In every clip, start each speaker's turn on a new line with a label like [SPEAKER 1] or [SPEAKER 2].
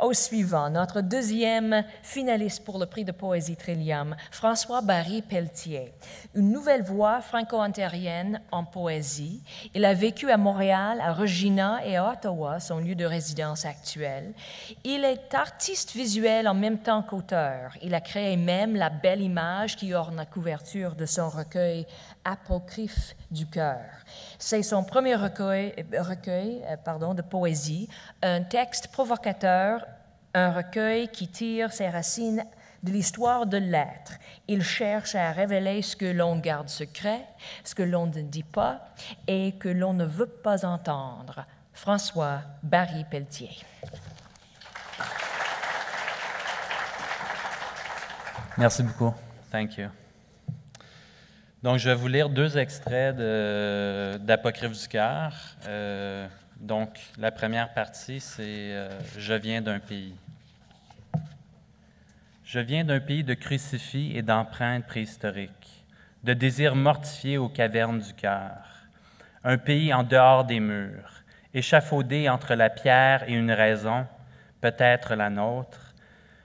[SPEAKER 1] Au suivant, notre deuxième finaliste pour le prix de poésie Trillium, François Barry-Pelletier. Une nouvelle voix franco-ontarienne en poésie. Il a vécu à Montréal, à Regina et à Ottawa, son lieu de résidence actuel. Il est artiste visuel en même temps qu'auteur. Il a créé même la belle image qui orne la couverture de son recueil Apocryphe du cœur. C'est son premier recueil de poésie, un texte provocateur, un recueil qui tire ses racines de l'histoire de l'être. Il cherche à révéler ce que l'on garde secret, ce que l'on ne dit pas et que l'on ne veut pas entendre. François Barry-Pelletier.
[SPEAKER 2] Merci beaucoup. Thank you. Donc, je vais vous lire 2 extraits d'Apocryphe du cœur. Donc, la première partie, c'est « Je viens d'un pays ». Je viens d'un pays de crucifix et d'empreintes préhistoriques, de désirs mortifiés aux cavernes du cœur. Un pays en dehors des murs, échafaudé entre la pierre et une raison, peut-être la nôtre.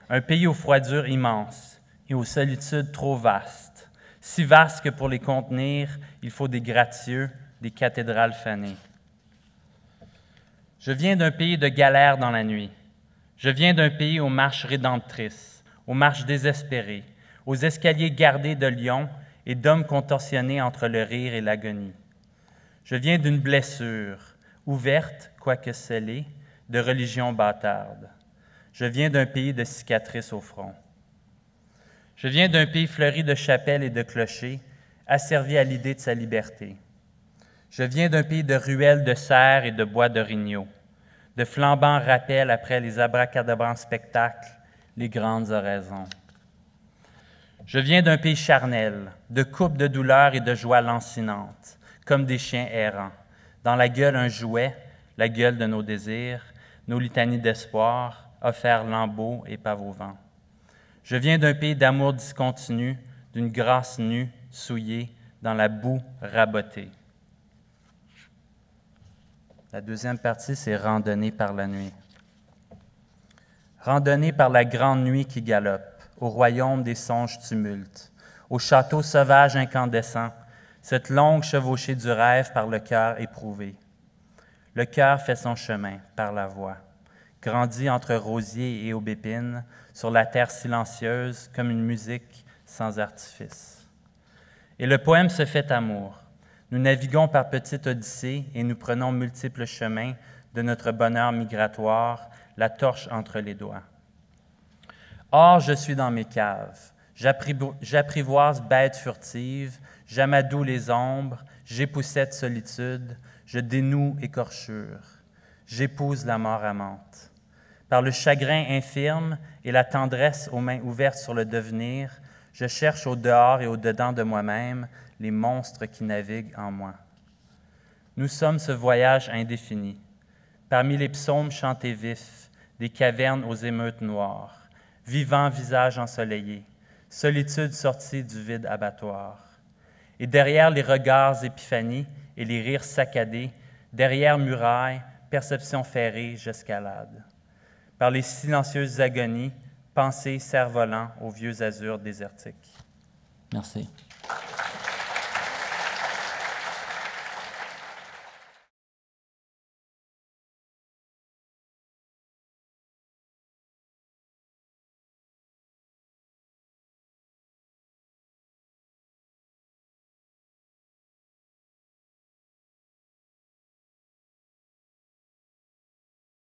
[SPEAKER 2] Un pays aux froidures immenses et aux solitudes trop vastes. Si vastes que pour les contenir, il faut des gratte-cieux, des cathédrales fanées. Je viens d'un pays de galères dans la nuit. Je viens d'un pays aux marches rédemptrices, aux marches désespérées, aux escaliers gardés de lions et d'hommes contorsionnés entre le rire et l'agonie. Je viens d'une blessure, ouverte, quoique scellée, de religion bâtarde. Je viens d'un pays de cicatrices au front. Je viens d'un pays fleuri de chapelles et de clochers, asservi à l'idée de sa liberté. Je viens d'un pays de ruelles de cerfs et de bois d'orignaux, de flambants rappels après les abracadabrants spectacles, les grandes oraisons. Je viens d'un pays charnel, de coupes de douleur et de joie lancinantes, comme des chiens errants, dans la gueule un jouet, la gueule de nos désirs, nos litanies d'espoir, offerts lambeaux et pave au vent. Je viens d'un pays d'amour discontinu, d'une grâce nue, souillée, dans la boue rabotée. La deuxième partie, c'est « Randonnée par la nuit ». Randonnée par la grande nuit qui galope, au royaume des songes tumultes, au château sauvage incandescent, cette longue chevauchée du rêve par le cœur éprouvé. Le cœur fait son chemin par la voix, grandit entre rosiers et aubépines, sur la terre silencieuse comme une musique sans artifice. Et le poème se fait amour. Nous naviguons par petites odyssées et nous prenons multiples chemins de notre bonheur migratoire, la torche entre les doigts. Or, je suis dans mes caves, j'apprivoise bêtes furtives, j'amadoue les ombres, j'époussette solitude, je dénoue écorchure, j'épouse la mort amante. Par le chagrin infirme et la tendresse aux mains ouvertes sur le devenir, je cherche au dehors et au dedans de moi-même les monstres qui naviguent en moi. Nous sommes ce voyage indéfini, parmi les psaumes chantés vifs, des cavernes aux émeutes noires, vivant visage ensoleillé, solitude sortie du vide abattoir. Et derrière les regards épiphanies et les rires saccadés, derrière murailles, perceptions ferrées, j'escalade. Par les silencieuses agonies, pensées cerf-volant aux vieux azurs désertiques. Merci.